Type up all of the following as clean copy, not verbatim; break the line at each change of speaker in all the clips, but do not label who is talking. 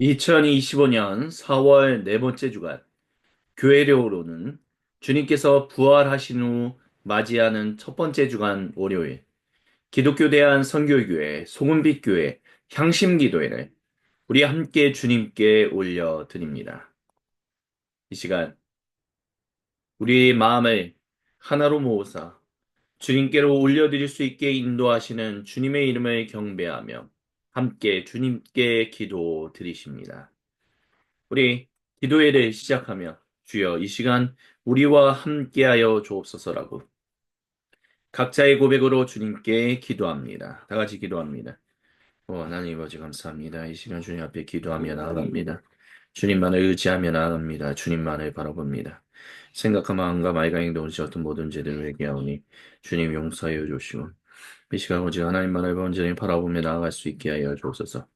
2025년 4월 네 번째 주간, 교회력으로는 주님께서 부활하신 후 맞이하는 첫 번째 주간 월요일, 기독교 대한 선교교회, 소금빛 교회, 향심 기도회를 우리 함께 주님께 올려드립니다. 이 시간, 우리의 마음을 하나로 모으사 주님께로 올려드릴 수 있게 인도하시는 주님의 이름을 경배하며 함께 주님께 기도 드리십니다. 우리 기도회를 시작하며 주여 이 시간 우리와 함께하여 주옵소서라고 각자의 고백으로 주님께 기도합니다. 다 같이 기도합니다. 하나님 아버지 감사합니다. 이 시간 주님 앞에 기도하며 나아갑니다. 주님만을 의지하며 나아갑니다. 주님만을 바라봅니다. 생각한 마음과 말과 행동을 어떤 모든 죄들을 회개하오니 주님 용서하여 주시고 이 시간 오직 하나님만을 온전히 바라보며 나아갈 수 있게 하여 주옵소서.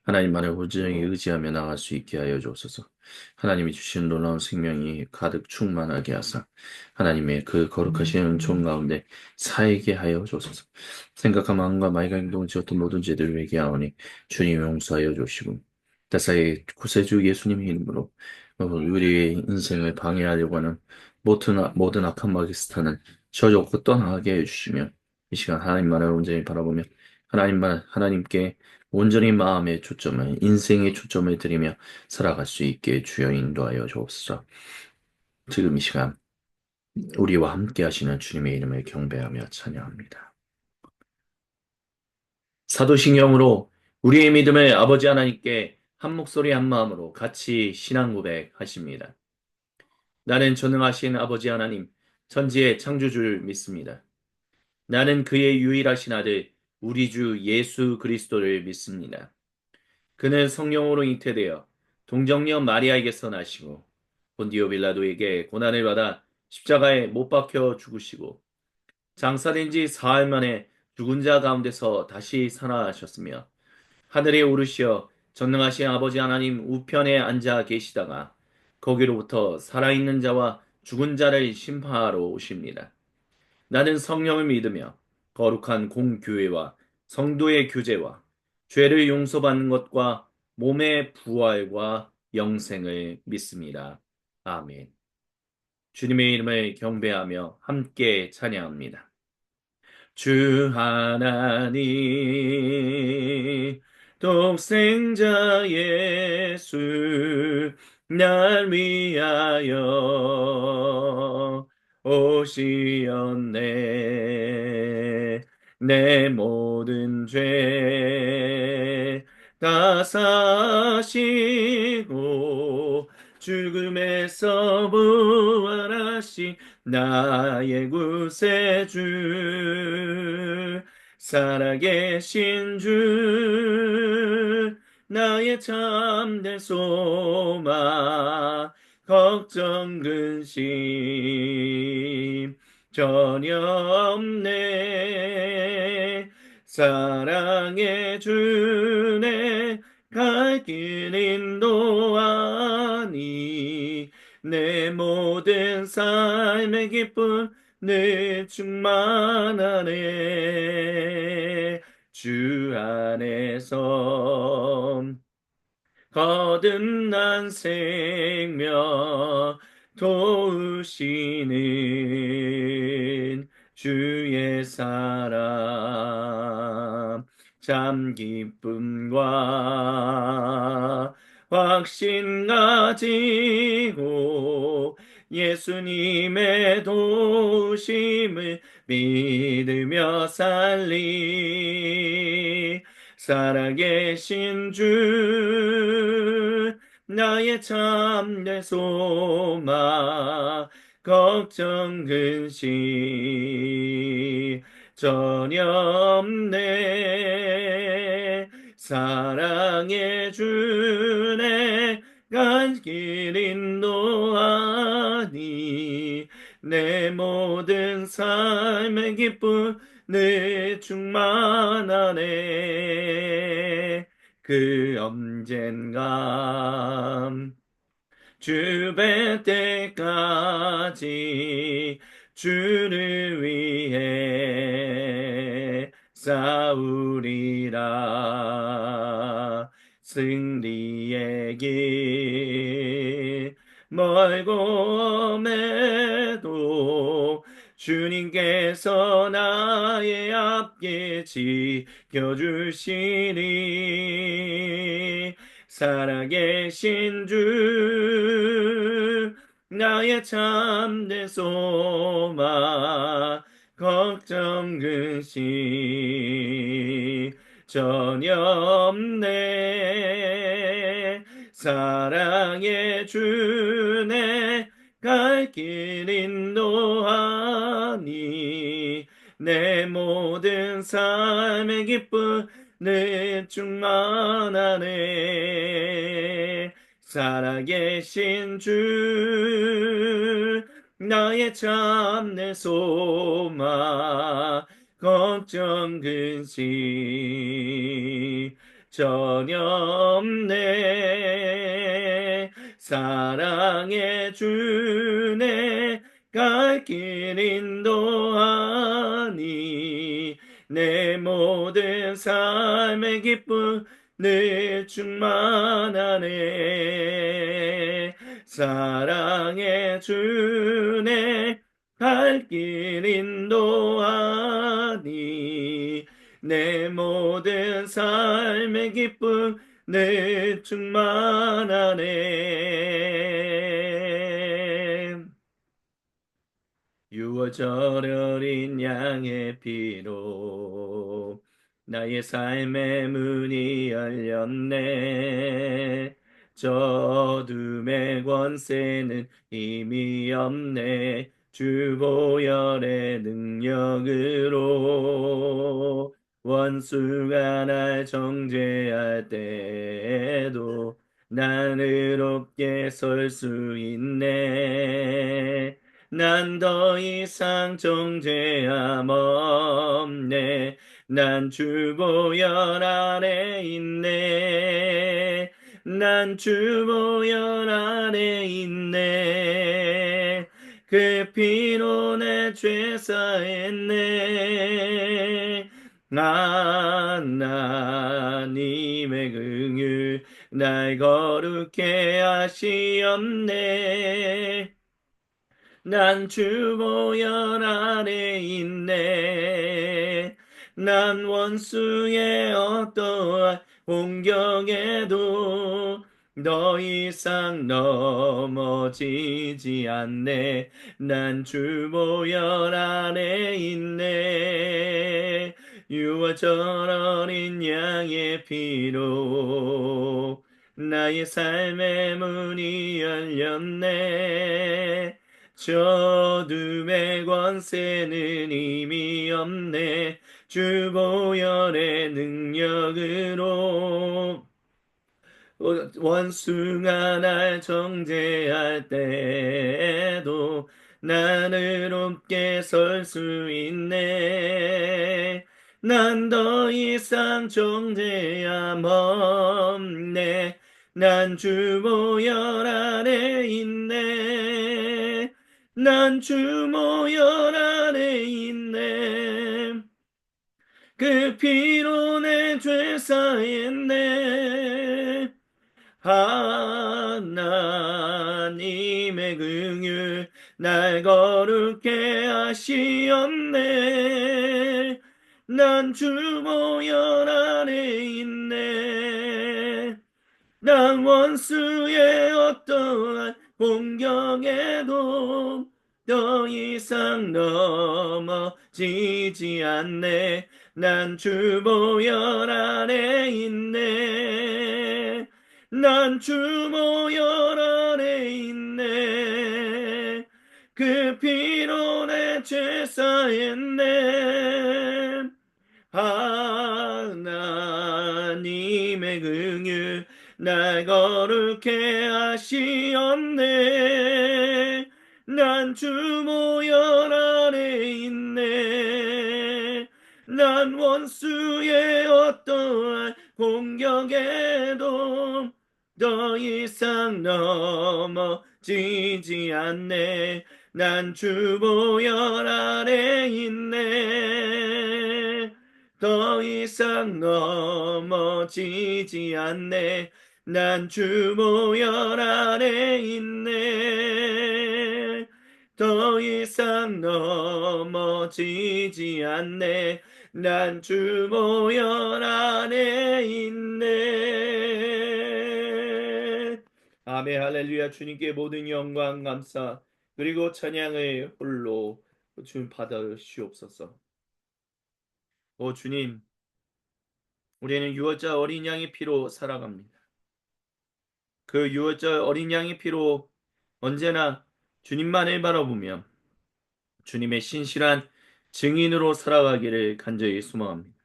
하나님만을 온전히 의지하며 나아갈 수 있게 하여 주옵소서. 하나님이 주신 놀라운 생명이 가득 충만하게 하사 하나님의 그 거룩하신 은총 가운데 살게 하여 주옵소서. 생각한 마음과 말과 행동 지었던 모든 죄들을 회개하오니 주님 용서하여 주시고 다사의 구세주 예수님의 이름으로 우리의 인생을 방해하려고 하는 모든 악한 마귀스탄을 저주고 떠나게 해주시며 이 시간 하나님만을 온전히 바라보며 하나님께 온전히 마음의 초점을, 인생의 초점을 들이며 살아갈 수 있게 주여 인도하여 주옵소서. 지금 이 시간 우리와 함께 하시는 주님의 이름을 경배하며 찬양합니다. 사도신경으로 우리의 믿음을 아버지 하나님께 한 목소리 한 마음으로 같이 신앙 고백하십니다. 나는 전능하신 아버지 하나님, 천지의 창조주를 믿습니다. 나는 그의 유일하신 아들, 우리 주 예수 그리스도를 믿습니다. 그는 성령으로 잉태되어 동정녀 마리아에게서 나시고 본디오 빌라도에게 고난을 받아 십자가에 못 박혀 죽으시고 장사된 지 사흘 만에 죽은 자 가운데서 다시 살아나셨으며 하늘에 오르시어 전능하신 아버지 하나님 우편에 앉아 계시다가 거기로부터 살아있는 자와 죽은 자를 심판하러 오십니다. 나는 성령을 믿으며 거룩한 공교회와 성도의 교제와 죄를 용서받는 것과 몸의 부활과 영생을 믿습니다. 아멘. 주님의 이름을 경배하며 함께 찬양합니다. 주 하나님 독생자 예수 날 위하여 오시었네 내 모든 죄 다 사시고 죽음에서 부활하신 나의 구세주 살아계신 주 나의 참된 소망 걱정 근심 전혀 없네 사랑의 주네 갈 길 인도하니 내 모든 삶의 기쁨 늘 충만하네 주 안에서 거듭난 생명 도우시는 주의 사랑 참 기쁨과 확신 가지고 예수님의 도우심을 믿으며 살리 살아계신 주 나의 참된 소망 걱정 근심 전혀 없네 사랑의 주네 갈 길 인도하니 내 모든 삶의 기쁨 늘 충만하네 그 언젠가 주 뵐 때까지 주를 위해 싸우리라 승리의 길 멀고 험해도 주님께서 나의 앞길 지켜주시니 살아계신 주 나의 참된 소망 걱정 근심 전혀 없네 사랑의 주네 갈 길 인도하니 내 모든 삶의 기쁨 늘 충만하네 살아계신 주 나의 참된 소망 걱정 근심 전혀 없네 사랑의 주네 갈 길 인도하니 내 모든 삶의 기쁨 늘 충만하네 사랑의 주네 갈 길 인도하니 내 모든 삶의 기쁨 늘 충만하네 유월절 어린 양의 피로 나의 삶의 문이 열렸네 저 어둠의 권세는 힘이 없네 주 보혈의 능력으로 원수가 날 정죄할 때에도 난 의롭게 설 수 있네 난 더 이상 정죄함 없네 난 주 보혈 아래 있네 난 주 보혈 아래 있네 그 피로 내 죄 사했네 하나님의 긍휼 날 거룩해 하시옵네 난 주 보혈 아래 있네 난 원수의 어떠한 공격에도 더 이상 넘어지지 않네 난 주 보혈 아래 있네 유월절 어린 양의 피로 나의 삶의 문이 열렸네 저 어둠의 권세는 힘이 없네 주 보혈의 능력으로 원수가 날 정죄할 때에도 난 의롭게 설 수 있네 난 더 이상 정죄함 없네 난 주 보혈 아래 있네 난 주 보혈 아래 있네 그 피로 내 죄 사했네 하나님의 긍휼 날 거룩해 하시옵네 난 주 보혈 아래 있네 난 원수의 어떠한 공격에도 더 이상 넘어지지 않네 난 주 보혈 아래 있네 난 주 보혈 아래 있네 그 피로 내 죄 사했네 하나님의 긍휼 날 거룩해 하시옵네 난 주 보혈 아래 있네 난 원수의 어떠한 공격에도 더 이상 넘어지지 않네 난 주 보혈 아래 있네 더 이상 넘어지지 않네. 난 주 보혈 안에 있네. 더 이상 넘어지지 않네. 난 주 보혈 안에 있네. 아멘 할렐루야. 주님께 모든 영광 감사 그리고 찬양을 홀로 주 받으시옵소서. 오 주님, 우리는 유월절 어린 양의 피로 살아갑니다. 그 유월절 어린 양의 피로 언제나 주님만을 바라보며 주님의 신실한 증인으로 살아가기를 간절히 소망합니다.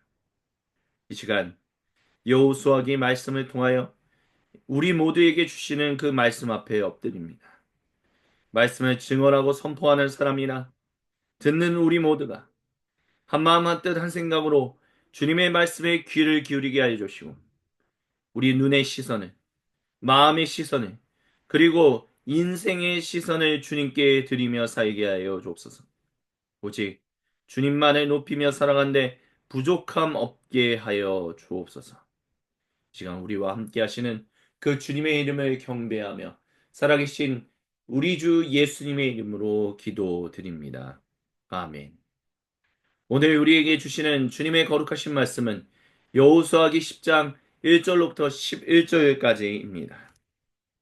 이 시간 여호수아기 말씀을 통하여 우리 모두에게 주시는 그 말씀 앞에 엎드립니다. 말씀을 증언하고 선포하는 사람이나 듣는 우리 모두가 한마음 한뜻 한 생각으로 주님의 말씀에 귀를 기울이게 하여 주시고 우리 눈의 시선을 마음의 시선을 그리고 인생의 시선을 주님께 드리며 살게 하여 주옵소서. 오직 주님만을 높이며 살아간데 부족함 없게 하여 주옵소서. 이 시간 우리와 함께 하시는 그 주님의 이름을 경배하며 살아계신 우리 주 예수님의 이름으로 기도드립니다. 아멘. 오늘 우리에게 주시는 주님의 거룩하신 말씀은 여호수아기 10장 1절로부터 11절까지입니다.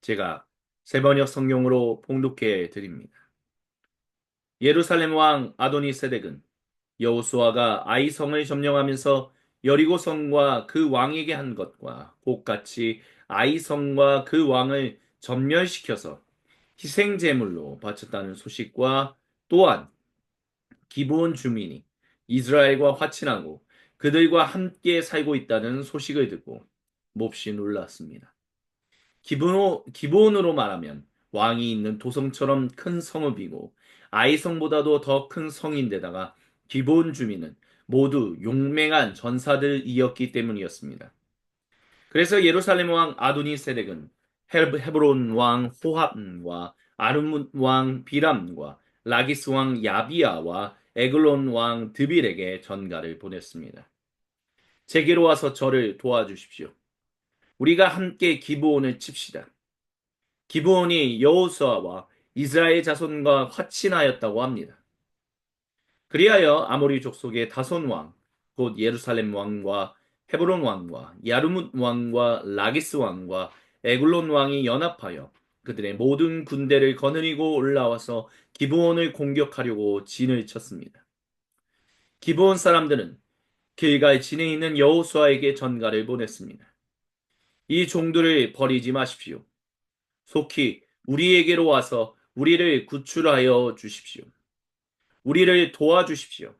제가 세번역 성경으로 봉독해 드립니다. 예루살렘 왕 아도니세덱은 여호수아가 아이성을 점령하면서 여리고성과 그 왕에게 한 것과 똑같이 아이성과 그 왕을 전멸시켜서 희생 제물로 바쳤다는 소식과 또한 기브온 주민이 이스라엘과 화친하고 그들과 함께 살고 있다는 소식을 듣고 몹시 놀랐습니다. 기브온으로 말하면 왕이 있는 도성처럼 큰 성읍이고 아이성보다도 더 큰 성인데다가 기브온 주민은 모두 용맹한 전사들이었기 때문이었습니다. 그래서 예루살렘 왕 아도니세덱은 헤브론 왕 호합과 아름 왕 비람과 라기스 왕 야비아와 에글론 왕 드빌에게 전가를 보냈습니다. 제게로 와서 저를 도와주십시오. 우리가 함께 기브온을 칩시다. 기브온이 여호수아와 이스라엘 자손과 화친하였다고 합니다. 그리하여 아모리 족속의 다손 왕, 곧 예루살렘 왕과 헤브론 왕과 야르뭇 왕과 라기스 왕과 에글론 왕이 연합하여 그들의 모든 군대를 거느리고 올라와서 기브온을 공격하려고 진을 쳤습니다. 기브온 사람들은 길갈 진에 있는 여호수아에게 전가를 보냈습니다. 이 종들을 버리지 마십시오. 속히 우리에게로 와서 우리를 구출하여 주십시오. 우리를 도와주십시오.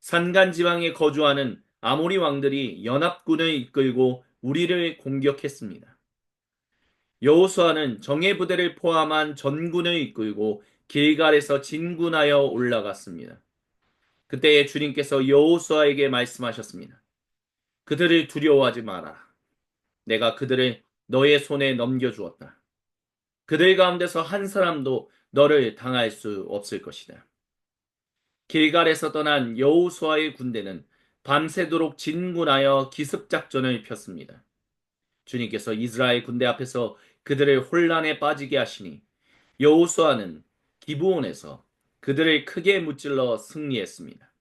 산간 지방에 거주하는 아모리 왕들이 연합군을 이끌고 우리를 공격했습니다. 여호수아는 정예 부대를 포함한 전군을 이끌고 길갈에서 진군하여 올라갔습니다. 그때 주님께서 여호수아에게 말씀하셨습니다. 그들을 두려워하지 마라. 내가 그들을 너의 손에 넘겨주었다. 그들 가운데서 한 사람도 너를 당할 수 없을 것이다. 길갈에서 떠난 여호수아의 군대는 밤새도록 진군하여 기습작전을 폈습니다. 주님께서 이스라엘 군대 앞에서 그들을 혼란에 빠지게 하시니 여호수아는 기브온에서 그들을 크게 무찔러 승리했습니다.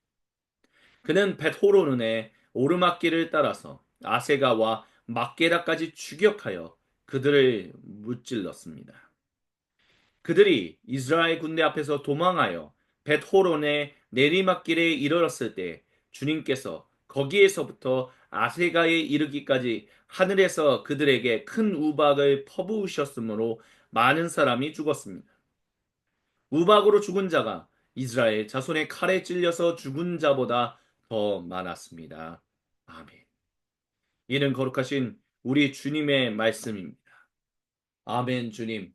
그는 벳호로는의 오르막길을 따라서 아세가와 막게다까지 추격하여 그들을 무찔렀습니다. 그들이 이스라엘 군대 앞에서 도망하여 벳호론의 내리막길에 이르렀을 때 주님께서 거기에서부터 아세가에 이르기까지 하늘에서 그들에게 큰 우박을 퍼부으셨으므로 많은 사람이 죽었습니다. 우박으로 죽은 자가 이스라엘 자손의 칼에 찔려서 죽은 자보다 더 많았습니다. 아멘. 이는 거룩하신 우리 주님의 말씀입니다. 아멘. 주님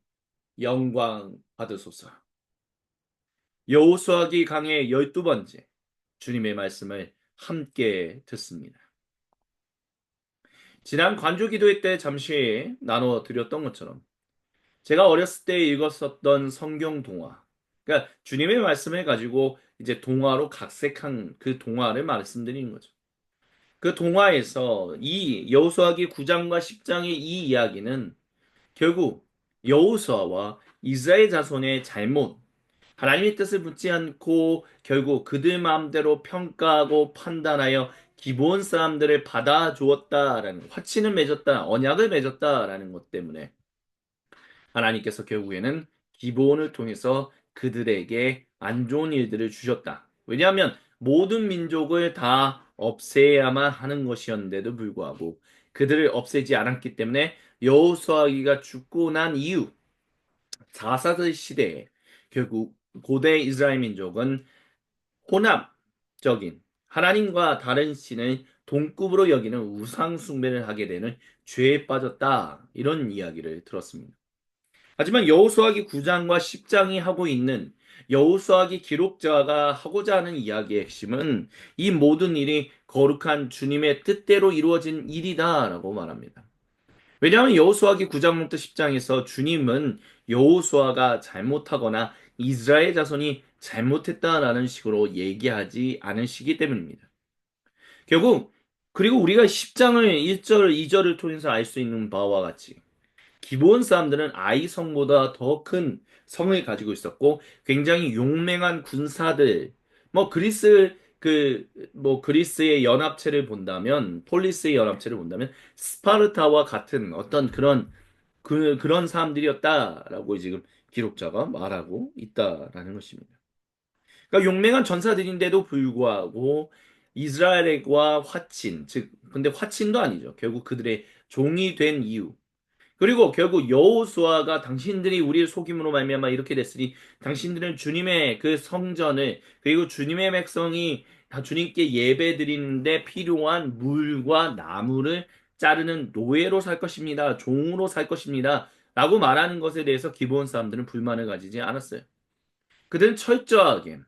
영광 받으소서. 여호수아기 강의 12번째 주님의 말씀을 함께 듣습니다. 지난 관조 기도회 때 잠시 나눠 드렸던 것처럼 제가 어렸을 때 읽었었던 성경 동화, 그러니까 주님의 말씀을 가지고 이제 동화로 각색한 그 동화를 말씀드리는 거죠. 그 동화에서 이 여호수아기 9장과 10장의 이 이야기는 결국 여호수아와 이스라엘 자손의 잘못, 하나님의 뜻을 묻지 않고 결국 그들 마음대로 평가하고 판단하여 기본 사람들을 받아주었다라는 화친을 맺었다, 언약을 맺었다라는 것 때문에 하나님께서 결국에는 기본을 통해서 그들에게 안 좋은 일들을 주셨다. 왜냐하면 모든 민족을 다 없애야만 하는 것이었는데도 불구하고 그들을 없애지 않았기 때문에 여호수아기가 죽고 난 이후 4사절 시대에 결국 고대 이스라엘 민족은 혼합적인 하나님과 다른 신을 동급으로 여기는 우상 숭배를 하게 되는 죄에 빠졌다. 이런 이야기를 들었습니다. 하지만 여호수아기 9장과 10장이 하고 있는 여호수아기 기록자가 하고자 하는 이야기의 핵심은 이 모든 일이 거룩한 주님의 뜻대로 이루어진 일이다라고 말합니다. 왜냐하면 여호수아기 9장부터 10장에서 주님은 여호수아가 잘못하거나 이스라엘 자손이 잘못했다라는 식으로 얘기하지 않으시기 때문입니다. 결국 그리고 우리가 10장을 1절, 2절을 통해서 알 수 있는 바와 같이 기본 사람들은 아이성보다 더 큰 성을 가지고 있었고 굉장히 용맹한 군사들 뭐 그리스의 연합체를 본다면 폴리스의 연합체를 본다면 스파르타와 같은 어떤 그런 사람들이었다라고 지금 기록자가 말하고 있다라는 것입니다. 그러니까 용맹한 전사들인데도 불구하고 이스라엘과 화친 즉 근데 화친도 아니죠. 결국 그들의 종이 된 이유 그리고 결국 여호수아가 당신들이 우리를 속임으로 말미암아 이렇게 됐으니 당신들은 주님의 그 성전을 그리고 주님의 백성이 다 주님께 예배드리는데 필요한 물과 나무를 자르는 노예로 살 것입니다. 종으로 살 것입니다. 라고 말하는 것에 대해서 기본 사람들은 불만을 가지지 않았어요. 그들은 철저하게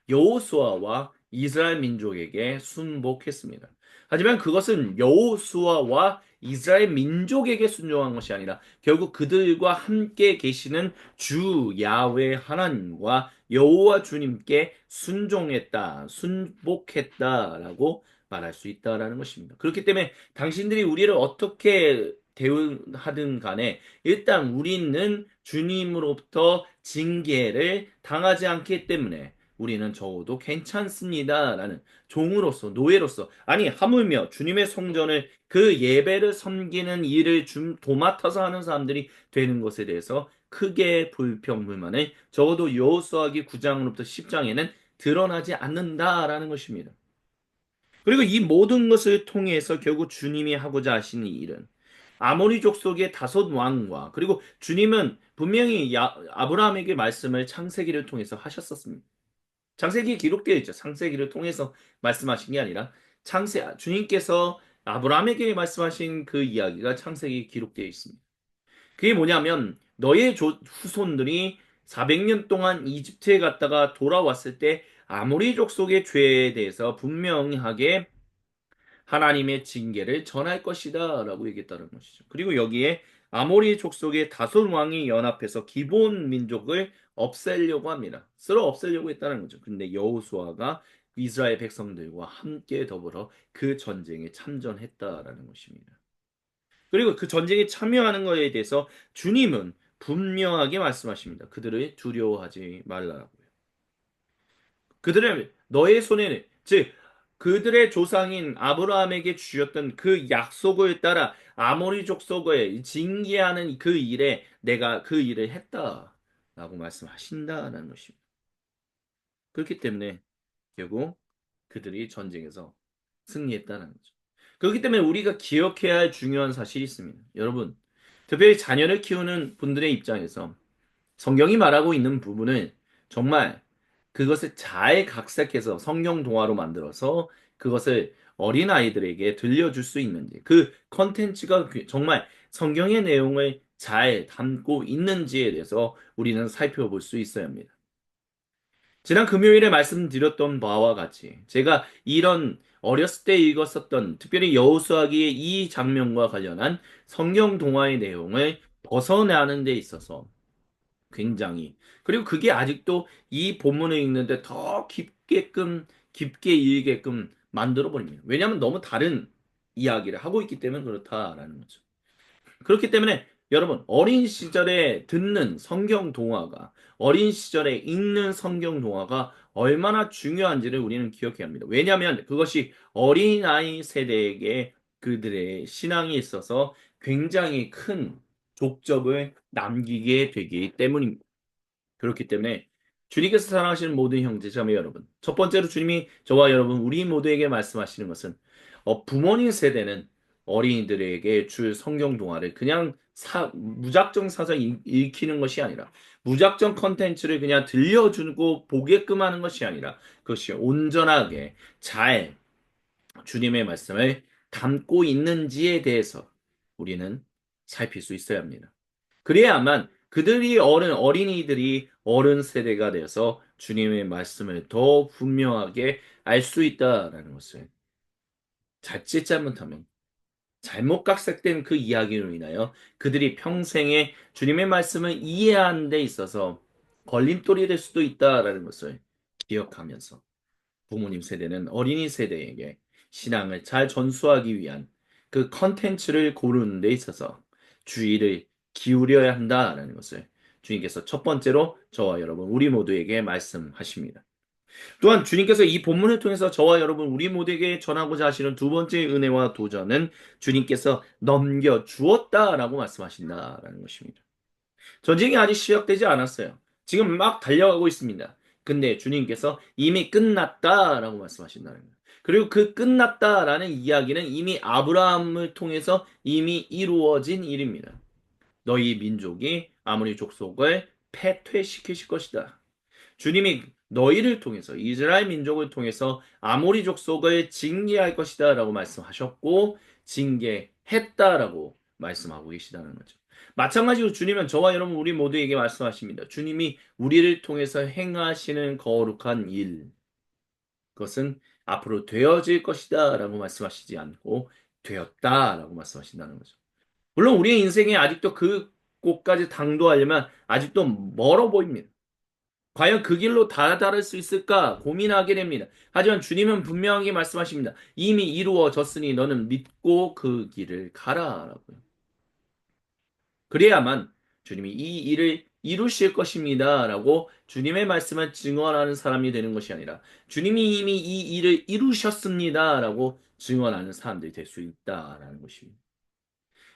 여호수아와 이스라엘 민족에게 순복했습니다. 하지만 그것은 여호수아와 이스라엘 민족에게 순종한 것이 아니라 결국 그들과 함께 계시는 주 야훼 하나님과 여호와 주님께 순종했다, 순복했다라고 말할 수 있다라는 것입니다. 그렇기 때문에 당신들이 우리를 어떻게 대응하든 간에 일단 우리는 주님으로부터 징계를 당하지 않기 때문에 우리는 적어도 괜찮습니다라는 종으로서 노예로서 아니 하물며 주님의 성전을 그 예배를 섬기는 일을 도맡아서 하는 사람들이 되는 것에 대해서 크게 불평불만을 적어도 여호수아기 9장으로부터 10장에는 드러나지 않는다라는 것입니다. 그리고 이 모든 것을 통해서 결국 주님이 하고자 하시는 일은 아모리족 속의 다섯 왕과 그리고 주님은 분명히 아브라함에게 말씀을 창세기를 통해서 하셨었습니다. 창세기에 기록되어 있죠. 창세기를 통해서 말씀하신 게 아니라 주님께서 아브라함에게 말씀하신 그 이야기가 창세기에 기록되어 있습니다. 그게 뭐냐면 너의 후손들이 400년 동안 이집트에 갔다가 돌아왔을 때 아모리 족속의 죄에 대해서 분명하게 하나님의 징계를 전할 것이다 라고 얘기했다는 것이죠. 그리고 여기에 아모리 족속의 다섯 왕이 연합해서 기본 민족을 없애려고 합니다. 쓸어 없애려고 했다는 거죠. 근데 여호수아가 이스라엘 백성들과 함께 더불어 그 전쟁에 참전했다라는 것입니다. 그리고 그 전쟁에 참여하는 것에 대해서 주님은 분명하게 말씀하십니다. 그들을 두려워하지 말라고요. 그들을 너의 손에 즉 그들의 조상인 아브라함에게 주셨던 그 약속을 따라 아모리 족속을 징계하는 그 일에 내가 그 일을 했다라고 말씀하신다라는 것입니다. 그렇기 때문에 결국 그들이 전쟁에서 승리했다는 거죠. 그렇기 때문에 우리가 기억해야 할 중요한 사실이 있습니다. 여러분, 특별히 자녀를 키우는 분들의 입장에서 성경이 말하고 있는 부분을 정말 그것을 잘 각색해서 성경 동화로 만들어서 그것을 어린 아이들에게 들려줄 수 있는지 그 컨텐츠가 정말 성경의 내용을 잘 담고 있는지에 대해서 우리는 살펴볼 수 있어야 합니다. 지난 금요일에 말씀드렸던 바와 같이 제가 이런 어렸을 때 읽었었던 특별히 여호수아기의 이 장면과 관련한 성경 동화의 내용을 벗어나는 데 있어서 굉장히. 그리고 그게 아직도 이 본문을 읽는데 더 깊게 읽게끔 만들어 버립니다. 왜냐하면 너무 다른 이야기를 하고 있기 때문에 그렇다라는 거죠. 그렇기 때문에 여러분, 어린 시절에 듣는 성경 동화가, 어린 시절에 읽는 성경 동화가 얼마나 중요한지를 우리는 기억해야 합니다. 왜냐하면 그것이 어린아이 세대에게 그들의 신앙에 있어서 굉장히 큰 족적을 남기게 되기 때문입니다. 그렇기 때문에 주님께서 사랑하시는 모든 형제자매 여러분, 첫 번째로 주님이 저와 여러분, 우리 모두에게 말씀하시는 것은 부모님 세대는 어린이들에게 줄 성경 동화를 그냥 무작정 사서 읽히는 것이 아니라 무작정 컨텐츠를 그냥 들려주고 보게끔 하는 것이 아니라 그것이 온전하게 잘 주님의 말씀을 담고 있는지에 대해서 우리는 살필 수 있어야 합니다. 그래야만 그들이 어린이들이 어른 세대가 되어서 주님의 말씀을 더 분명하게 알 수 있다라는 것을 자칫 잘못하면 잘못 각색된 그 이야기로 인하여 그들이 평생에 주님의 말씀을 이해하는 데 있어서 걸림돌이 될 수도 있다라는 것을 기억하면서 부모님 세대는 어린이 세대에게 신앙을 잘 전수하기 위한 그 컨텐츠를 고르는 데 있어서 주의를 기울여야 한다라는 것을 주님께서 첫 번째로 저와 여러분 우리 모두에게 말씀하십니다. 또한 주님께서 이 본문을 통해서 저와 여러분 우리 모두에게 전하고자 하시는 두 번째 은혜와 도전은 주님께서 넘겨 주었다라고 말씀하신다라는 것입니다. 전쟁이 아직 시작되지 않았어요. 지금 막 달려가고 있습니다. 근데 주님께서 이미 끝났다라고 말씀하신다는 거예요. 그리고 그 끝났다라는 이야기는 이미 아브라함을 통해서 이미 이루어진 일입니다. 너희 민족이 아모리 족속을 패퇴시키실 것이다. 주님이 너희를 통해서 이스라엘 민족을 통해서 아모리 족속을 징계할 것이다라고 말씀하셨고 징계했다라고 말씀하고 계시다는 거죠. 마찬가지로 주님은 저와 여러분 우리 모두에게 말씀하십니다. 주님이 우리를 통해서 행하시는 거룩한 일 그것은 앞으로 되어질 것이다라고 말씀하시지 않고 되었다라고 말씀하신다는 거죠. 물론 우리의 인생에 아직도 그 곳까지 당도하려면 아직도 멀어 보입니다. 과연 그 길로 다다를 수 있을까 고민하게 됩니다. 하지만 주님은 분명하게 말씀하십니다. 이미 이루어졌으니 너는 믿고 그 길을 가라라고요. 그래야만 주님이 이 일을 이루실 것입니다라고 주님의 말씀을 증언하는 사람이 되는 것이 아니라 주님이 이미 이 일을 이루셨습니다라고 증언하는 사람들이 될 수 있다라는 것입니다.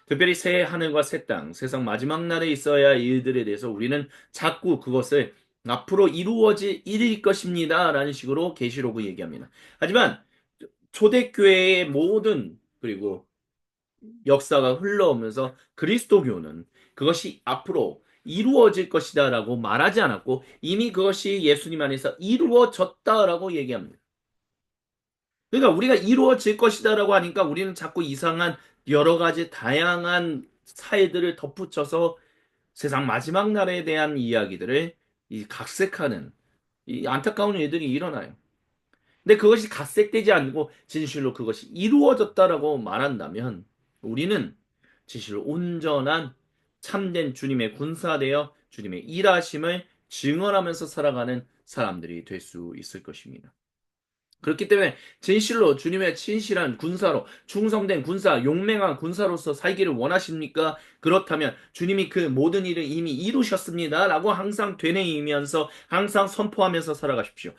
특별히 새 하늘과 새 땅, 세상 마지막 날에 있어야 할 일들에 대해서 우리는 자꾸 그것을 앞으로 이루어질 일일 것입니다. 라는 식으로 계시록을 얘기합니다. 하지만 초대교회의 모든 그리고 역사가 흘러오면서 그리스도교는 그것이 앞으로 이루어질 것이다 라고 말하지 않았고 이미 그것이 예수님 안에서 이루어졌다라고 얘기합니다. 그러니까 우리가 이루어질 것이다라고 하니까 우리는 자꾸 이상한 여러 가지 다양한 사회들을 덧붙여서 세상 마지막 날에 대한 이야기들을 각색하는 이 안타까운 일들이 일어나요. 근데 그것이 각색되지 않고 진실로 그것이 이루어졌다라고 말한다면 우리는 진실로 온전한 참된 주님의 군사되어 주님의 일하심을 증언하면서 살아가는 사람들이 될 수 있을 것입니다. 그렇기 때문에 진실로 주님의 진실한 군사로 충성된 군사, 용맹한 군사로서 살기를 원하십니까? 그렇다면 주님이 그 모든 일을 이미 이루셨습니다라고 항상 되뇌이면서 항상 선포하면서 살아가십시오.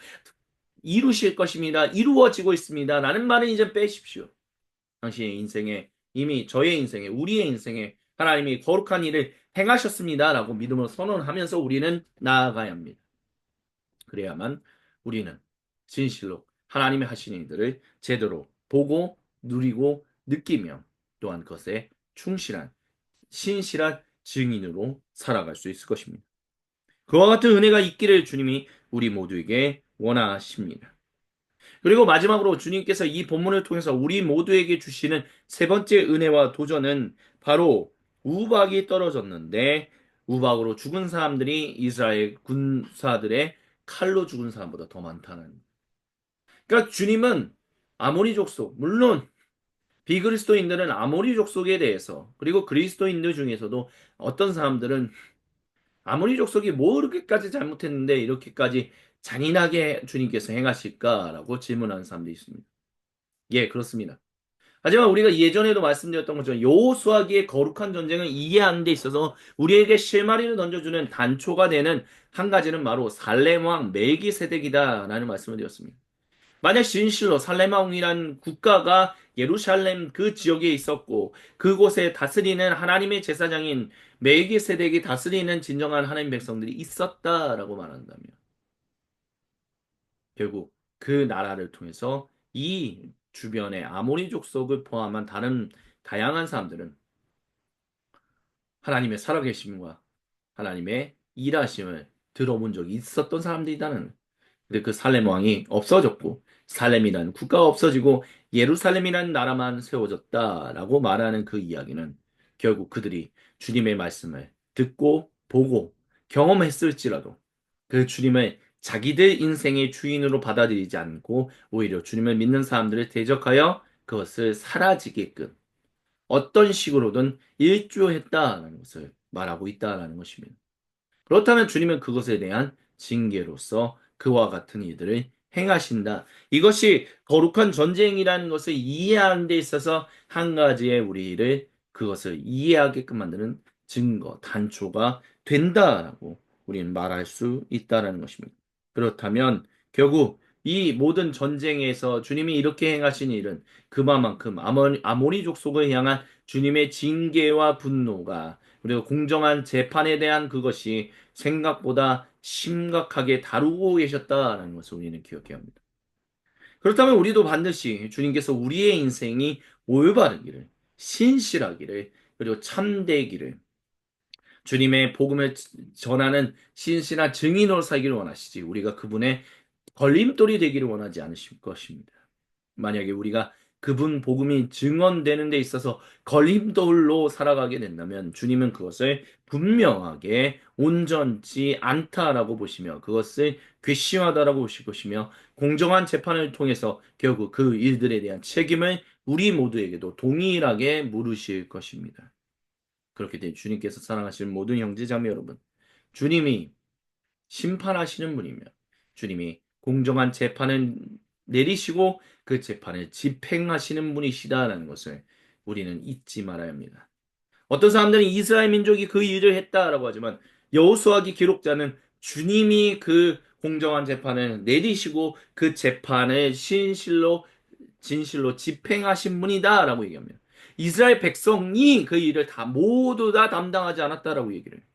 이루실 것입니다. 이루어지고 있습니다. 라는 말은 이제 빼십시오. 당신의 인생에 이미 저의 인생에 우리의 인생에 하나님이 거룩한 일을 행하셨습니다라고 믿음으로 선언하면서 우리는 나아가야 합니다. 그래야만 우리는 진실로 하나님의 하신 일들을 제대로 보고 누리고 느끼며 또한 그것에 충실한 신실한 증인으로 살아갈 수 있을 것입니다. 그와 같은 은혜가 있기를 주님이 우리 모두에게 원하십니다. 그리고 마지막으로 주님께서 이 본문을 통해서 우리 모두에게 주시는 세 번째 은혜와 도전은 바로 우박이 떨어졌는데 우박으로 죽은 사람들이 이스라엘 군사들의 칼로 죽은 사람보다 더 많다는. 그러니까 주님은 아모리 족속, 물론 비그리스도인들은 아모리 족속에 대해서 그리고 그리스도인들 중에서도 어떤 사람들은 아모리 족속이 뭐 그렇게까지 잘못했는데 이렇게까지 잔인하게 주님께서 행하실까라고 질문하는 사람들이 있습니다. 예, 그렇습니다. 하지만 우리가 예전에도 말씀드렸던 것처럼 여호수아기의 거룩한 전쟁을 이해하는 데 있어서 우리에게 실마리를 던져주는 단초가 되는 한 가지는 바로 살렘 왕 멜기세덱이다라는 말씀을 드렸습니다. 만약 진실로 살렘 왕이란 국가가 예루살렘 그 지역에 있었고 그곳에 다스리는 하나님의 제사장인 멜기세덱이 다스리는 진정한 하나님 백성들이 있었다라고 말한다면 결국 그 나라를 통해서 이 주변의 아모리 족속을 포함한 다른 다양한 사람들은 하나님의 살아계심과 하나님의 일하심을 들어본 적이 있었던 사람들이다는. 근데 그 살렘 왕이 없어졌고 살렘이라는 국가가 없어지고 예루살렘이라는 나라만 세워졌다라고 말하는 그 이야기는 결국 그들이 주님의 말씀을 듣고 보고 경험했을지라도 그 주님을 자기들 인생의 주인으로 받아들이지 않고 오히려 주님을 믿는 사람들을 대적하여 그것을 사라지게끔 어떤 식으로든 일조했다라는 것을 말하고 있다라는 것입니다. 그렇다면 주님은 그것에 대한 징계로서 그와 같은 일들을 행하신다. 이것이 거룩한 전쟁이라는 것을 이해하는 데 있어서 한 가지의 우리를 그것을 이해하게끔 만드는 증거, 단초가 된다라고 우리는 말할 수 있다라는 것입니다. 그렇다면 결국 이 모든 전쟁에서 주님이 이렇게 행하신 일은 그만큼 아모리 족속을 향한 주님의 징계와 분노가 그리고 공정한 재판에 대한 그것이 생각보다 심각하게 다루고 계셨다라는 것을 우리는 기억해야 합니다. 그렇다면 우리도 반드시 주님께서 우리의 인생이 올바르기를, 신실하기를, 그리고 참되기를, 주님의 복음을 전하는 신실한 증인으로 살기를 원하시지, 우리가 그분의 걸림돌이 되기를 원하지 않으실 것입니다. 만약에 우리가 그분 복음이 증언되는 데 있어서 걸림돌로 살아가게 된다면 주님은 그것을 분명하게 온전치 않다라고 보시며 그것을 괘씸하다라고 보실 것이며 공정한 재판을 통해서 결국 그 일들에 대한 책임을 우리 모두에게도 동일하게 물으실 것입니다. 그렇게 된 주님께서 사랑하시는 모든 형제자매 여러분, 주님이 심판하시는 분이며 주님이 공정한 재판을 내리시고 그 재판을 집행하시는 분이시다라는 것을 우리는 잊지 말아야 합니다. 어떤 사람들은 이스라엘 민족이 그 일을 했다라고 하지만 여호수아기 기록자는 주님이 그 공정한 재판을 내리시고 그 재판을 진실로 집행하신 분이다라고 얘기합니다. 이스라엘 백성이 그 일을 다 모두 다 담당하지 않았다라고 얘기를 해요.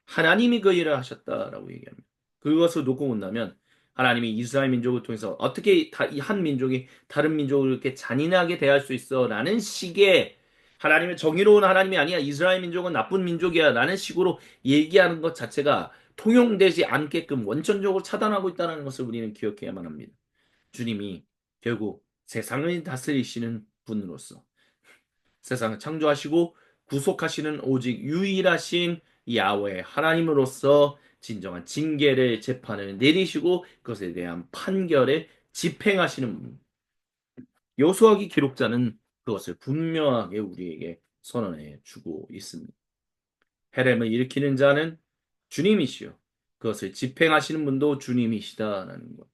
하나님이 그 일을 하셨다라고 얘기합니다. 그것을 놓고 본다면 하나님이 이스라엘 민족을 통해서 어떻게 이 한 민족이 다른 민족을 이렇게 잔인하게 대할 수 있어? 라는 식의 하나님의 정의로운 하나님이 아니야. 이스라엘 민족은 나쁜 민족이야. 라는 식으로 얘기하는 것 자체가 통용되지 않게끔 원천적으로 차단하고 있다는 것을 우리는 기억해야만 합니다. 주님이 결국 세상을 다스리시는 분으로서 세상을 창조하시고 구속하시는 오직 유일하신 야훼 하나님으로서 진정한 징계를 재판을 내리시고 그것에 대한 판결을 집행하시는 분. 요수아기 기록자는 그것을 분명하게 우리에게 선언해 주고 있습니다. 헤렘을 일으키는 자는 주님이시요. 그것을 집행하시는 분도 주님이시다라는 것.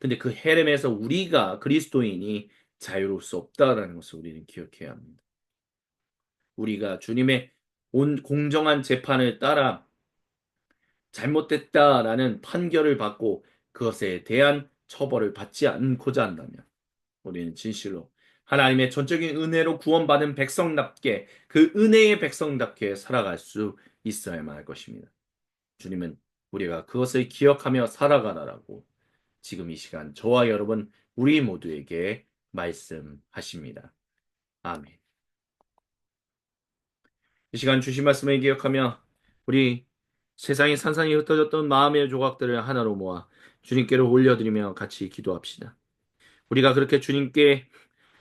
근데 그 헤렘에서 우리가 그리스도인이 자유로울 수 없다라는 것을 우리는 기억해야 합니다. 우리가 주님의 공정한 재판을 따라 잘못됐다라는 판결을 받고 그것에 대한 처벌을 받지 않고자 한다면 우리는 진실로 하나님의 전적인 은혜로 구원받은 백성답게 그 은혜의 백성답게 살아갈 수 있어야만 할 것입니다. 주님은 우리가 그것을 기억하며 살아가라라고 지금 이 시간 저와 여러분 우리 모두에게 말씀하십니다. 아멘. 이 시간 주신 말씀을 기억하며 우리 세상에 산산이 흩어졌던 마음의 조각들을 하나로 모아 주님께로 올려드리며 같이 기도합시다. 우리가 그렇게 주님께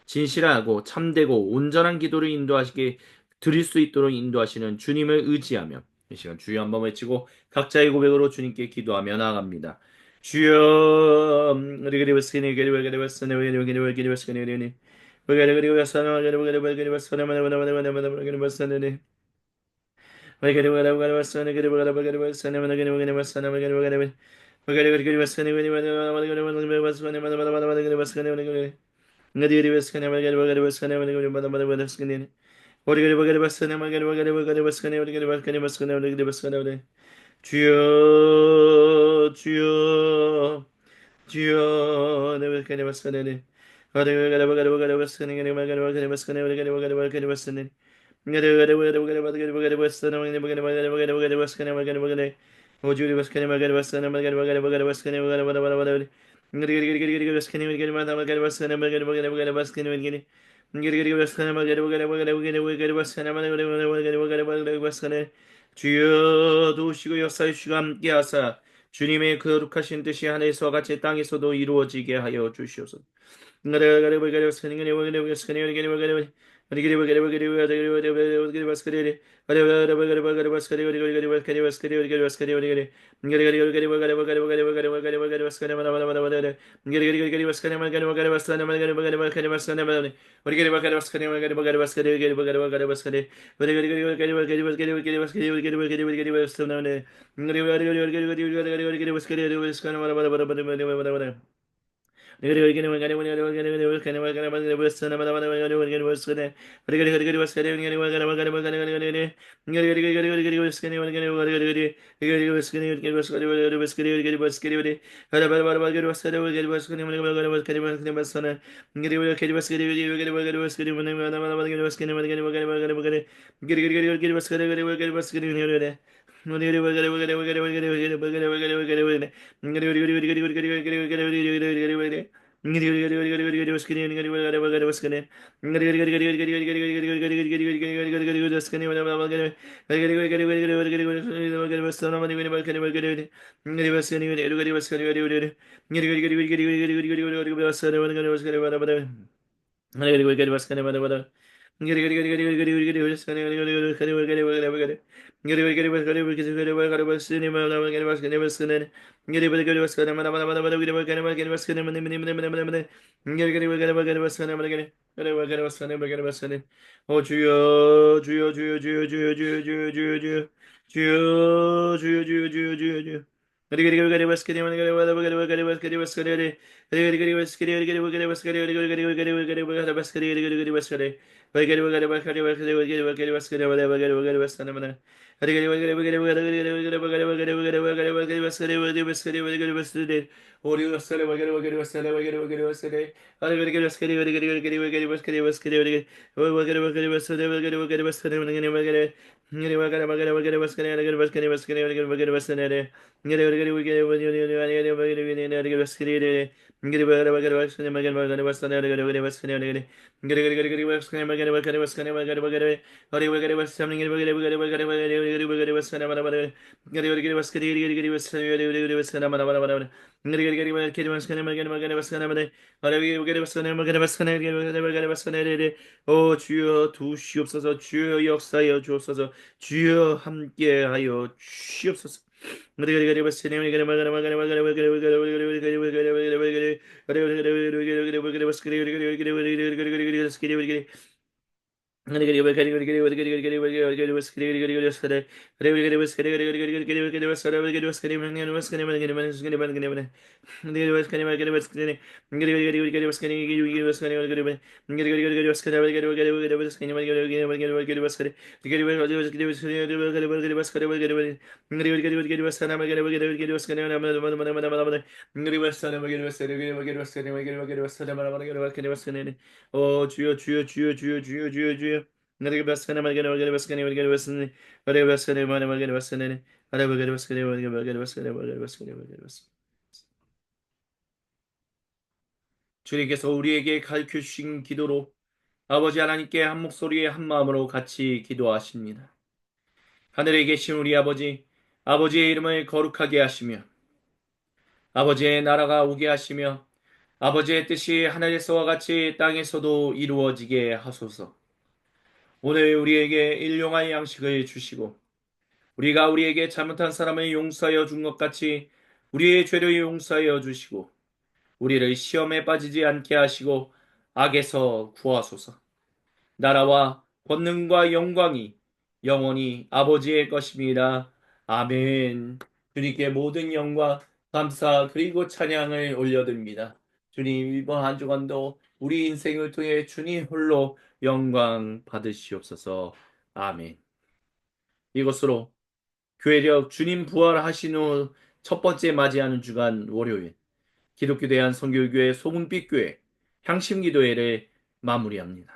진실하고 참되고 온전한 기도를 인도하시게 드릴 수 있도록 인도하시는 주님을 의지하며 이 시간 주여 한번 외치고 각자의 고백으로 주님께 기도하며 나아갑니다. 주여 주여, 주여, 주여, 내 발가락 바스카네. 가르가르 바가르 바가르 바스카네. 가르가르 바가르 바스카네. 가르가르 바가르 바가르 바스카네. 가르가르 바가르 바가르 바가르 바가르 바스카네. 바가르 바가르 바가르 바가르 바스카네. 바가르 바가르 오주리 바스카네. 바가르 바스카네. 바가르 바가르 바가르 바스카네. 바가르 바가르 바가르 가르가르 바스카네. 바가르 바가르 바스카네. 바가르 바가르 바가르 바스카네. 가르가르 바스카네. 바가르 바가르 바가르 바가르 바스카네. 바가르 바가르 바가르 바스카네. 주여 도우시고 역사의 주가 함께하사 주님의 거룩하신 뜻이 하늘에서와 같이 땅에서도 이루어지게 하여 주시옵소서. 오 주여 주여 주여 주여 주여 주여 주여 주여 주여 주여 주여 주여 주여 주여 주여 오 주여 두시옵소서 주여 역사여 주옵소서 주여 함께하여 주시옵소서. 오 주여 주여 주여 주여 주여 주여 주여 나에게 바스카네 말게네 말게네 바스카네 말게네 바스네 말게 바스카네 말게 말게네 바스네 말게 말게 바스카네 말게 말게 바스카네 말게 바스카네 말게 바스 주님께서 우리에게 가르쳐 주신 기도로 아버지 하나님께 한 목소리에 한 마음으로 같이 기도하십니다. 하늘에 계신 우리 아버지, 아버지의 이름을 거룩하게 하시며 아버지의 나라가 오게 하시며 아버지의 뜻이 하늘에서와 같이 땅에서도 이루어지게 하소서. 오늘 우리에게 일용할 양식을 주시고 우리가 우리에게 잘못한 사람을 용서하여 준 것 같이 우리의 죄를 용서하여 주시고 우리를 시험에 빠지지 않게 하시고 악에서 구하소서. 나라와 권능과 영광이 영원히 아버지의 것입니다. 아멘. 주님께 모든 영광, 감사 그리고 찬양을 올려드립니다. 주님 이번 한 주간도 우리 인생을 통해 주님 홀로 영광 받으시옵소서. 아멘. 이것으로 교회력 주님 부활하신 후 첫 번째 맞이하는 주간 월요일 기독교 대한 선교교회 소문빛 교회 향심기도회를 마무리합니다.